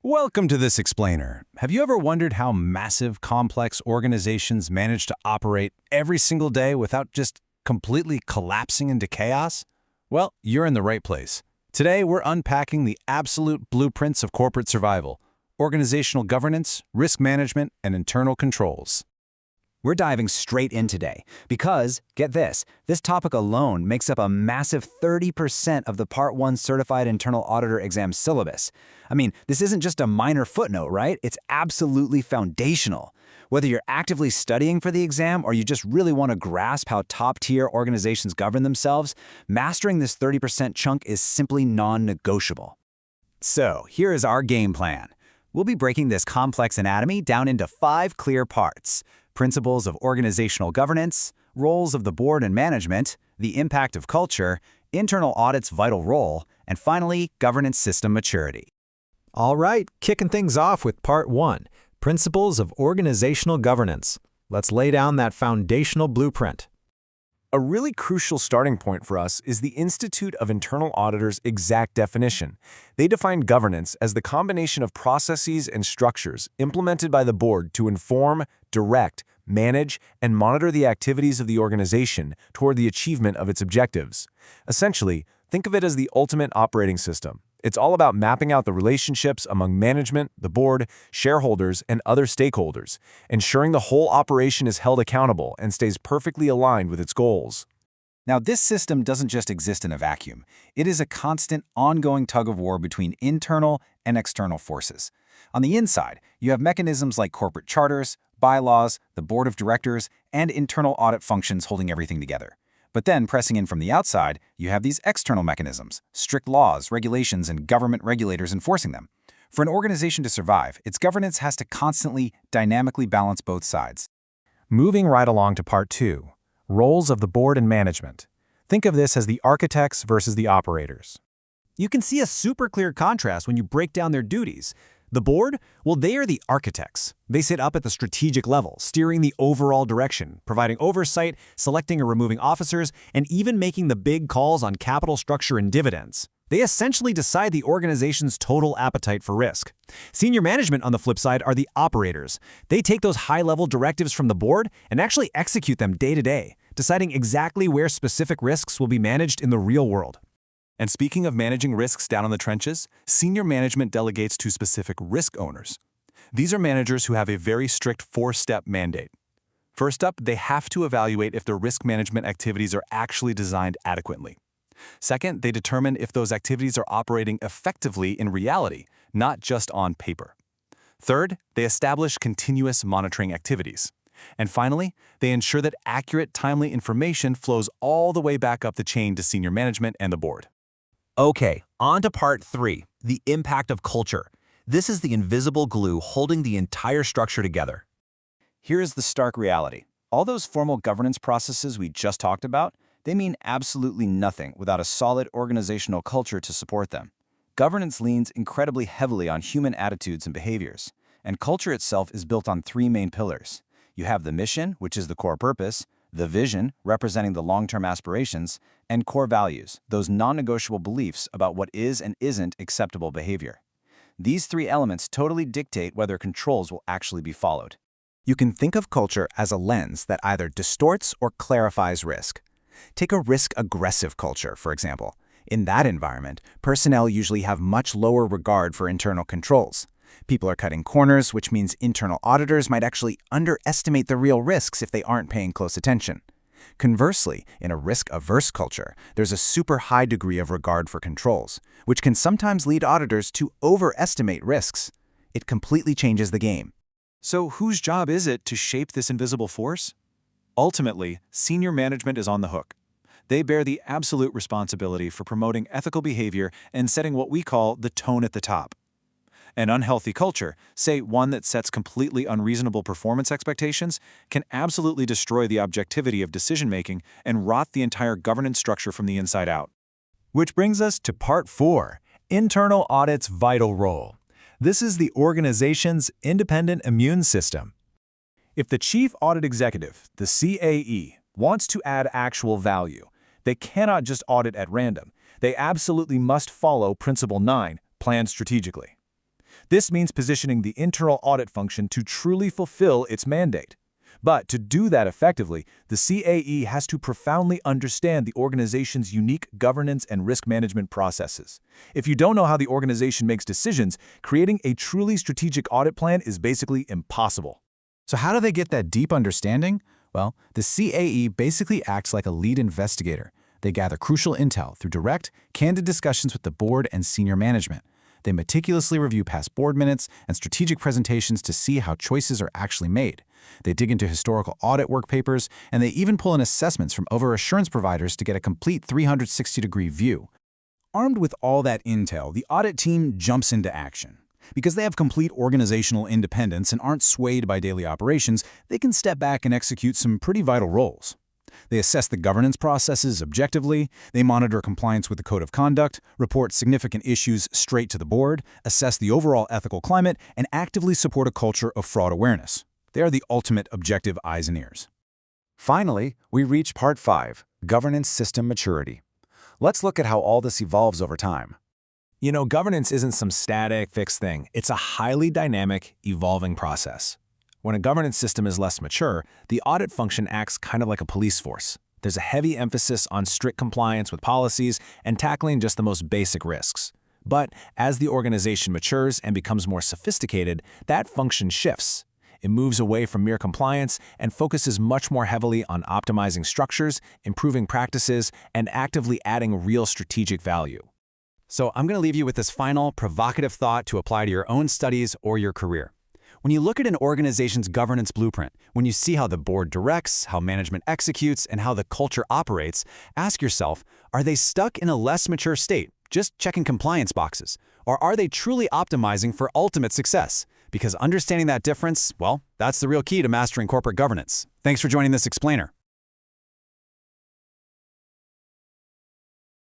Welcome to this explainer. Have you ever wondered how massive, complex organizations manage to operate every single day without just completely collapsing into chaos? Well, you're in the right place. Today, we're unpacking the absolute blueprints of corporate survival: organizational governance, risk management, and internal controls. We're diving straight in today because, get this topic alone makes up a massive 30% of the Part 1 Certified Internal Auditor exam syllabus. I mean, this isn't just a minor footnote, right? It's absolutely foundational. Whether you're actively studying for the exam or you just really want to grasp how top-tier organizations govern themselves, mastering this 30% chunk is simply non-negotiable. So, here is our game plan. We'll be breaking this complex anatomy down into 5 clear parts: principles of organizational governance, roles of the board and management, the impact of culture, internal audit's vital role, and finally, governance system maturity. All right, kicking things off with Part 1, Principles of Organizational Governance. Let's lay down that foundational blueprint. A really crucial starting point for us is the Institute of Internal Auditors' exact definition. They define governance as the combination of processes and structures implemented by the board to inform, direct, manage, and monitor the activities of the organization toward the achievement of its objectives. Essentially, think of it as the ultimate operating system. It's all about mapping out the relationships among management, the board, shareholders, and other stakeholders, ensuring the whole operation is held accountable and stays perfectly aligned with its goals. Now, this system doesn't just exist in a vacuum. It is a constant, ongoing tug-of-war between internal and external forces. On the inside, you have mechanisms like corporate charters, bylaws, the board of directors, and internal audit functions holding everything together. But then, pressing in from the outside, you have these external mechanisms: strict laws, regulations, and government regulators enforcing them. For an organization to survive, its governance has to constantly, dynamically balance both sides. Moving right along to Part 2, Roles of the Board and Management. Think of this as the architects versus the operators. You can see a super clear contrast when you break down their duties. The board? Well, they are the architects. They sit up at the strategic level, steering the overall direction, providing oversight, selecting or removing officers, and even making the big calls on capital structure and dividends. They essentially decide the organization's total appetite for risk. Senior management, on the flip side, are the operators. They take those high-level directives from the board and actually execute them day to day, deciding exactly where specific risks will be managed in the real world. And speaking of managing risks down in the trenches, senior management delegates to specific risk owners. These are managers who have a very strict 4-step mandate. First up, they have to evaluate if their risk management activities are actually designed adequately. Second, they determine if those activities are operating effectively in reality, not just on paper. Third, they establish continuous monitoring activities. And finally, they ensure that accurate, timely information flows all the way back up the chain to senior management and the board. Okay, on to Part 3, the impact of culture. This is the invisible glue holding the entire structure together. Here is the stark reality. All those formal governance processes we just talked about, they mean absolutely nothing without a solid organizational culture to support them. Governance leans incredibly heavily on human attitudes and behaviors, and culture itself is built on 3 main pillars. You have the mission, which is the core purpose, the vision, representing the long-term aspirations, and core values, those non-negotiable beliefs about what is and isn't acceptable behavior. These 3 elements totally dictate whether controls will actually be followed. You can think of culture as a lens that either distorts or clarifies risk. Take a risk-aggressive culture, for example. In that environment, personnel usually have much lower regard for internal controls. People are cutting corners, which means internal auditors might actually underestimate the real risks if they aren't paying close attention. Conversely, in a risk-averse culture, there's a super high degree of regard for controls, which can sometimes lead auditors to overestimate risks. It completely changes the game. So whose job is it to shape this invisible force? Ultimately, senior management is on the hook. They bear the absolute responsibility for promoting ethical behavior and setting what we call the tone at the top. An unhealthy culture, say one that sets completely unreasonable performance expectations, can absolutely destroy the objectivity of decision-making and rot the entire governance structure from the inside out. Which brings us to Part 4, Internal Audit's vital role. This is the organization's independent immune system. If the Chief Audit Executive, the CAE, wants to add actual value, they cannot just audit at random. They absolutely must follow Principle 9, plan strategically. This means positioning the internal audit function to truly fulfill its mandate. But to do that effectively, the CAE has to profoundly understand the organization's unique governance and risk management processes. If you don't know how the organization makes decisions, creating a truly strategic audit plan is basically impossible. So how do they get that deep understanding? Well, the CAE basically acts like a lead investigator. They gather crucial intel through direct, candid discussions with the board and senior management. They meticulously review past board minutes and strategic presentations to see how choices are actually made. They dig into historical audit work papers, and they even pull in assessments from assurance providers to get a complete 360-degree view. Armed with all that intel, the audit team jumps into action. Because they have complete organizational independence and aren't swayed by daily operations, they can step back and execute some pretty vital roles. They assess the governance processes objectively, they monitor compliance with the code of conduct, report significant issues straight to the board, assess the overall ethical climate, and actively support a culture of fraud awareness. They are the ultimate objective eyes and ears. Finally, we reach Part 5, Governance System Maturity. Let's look at how all this evolves over time. You know, governance isn't some static, fixed thing. It's a highly dynamic, evolving process. When a governance system is less mature, the audit function acts kind of like a police force. There's a heavy emphasis on strict compliance with policies and tackling just the most basic risks. But as the organization matures and becomes more sophisticated, that function shifts. It moves away from mere compliance and focuses much more heavily on optimizing structures, improving practices, and actively adding real strategic value. So I'm going to leave you with this final, provocative thought to apply to your own studies or your career. When you look at an organization's governance blueprint, when you see how the board directs, how management executes, and how the culture operates, ask yourself, are they stuck in a less mature state, just checking compliance boxes? Or are they truly optimizing for ultimate success? Because understanding that difference, well, that's the real key to mastering corporate governance. Thanks for joining this explainer.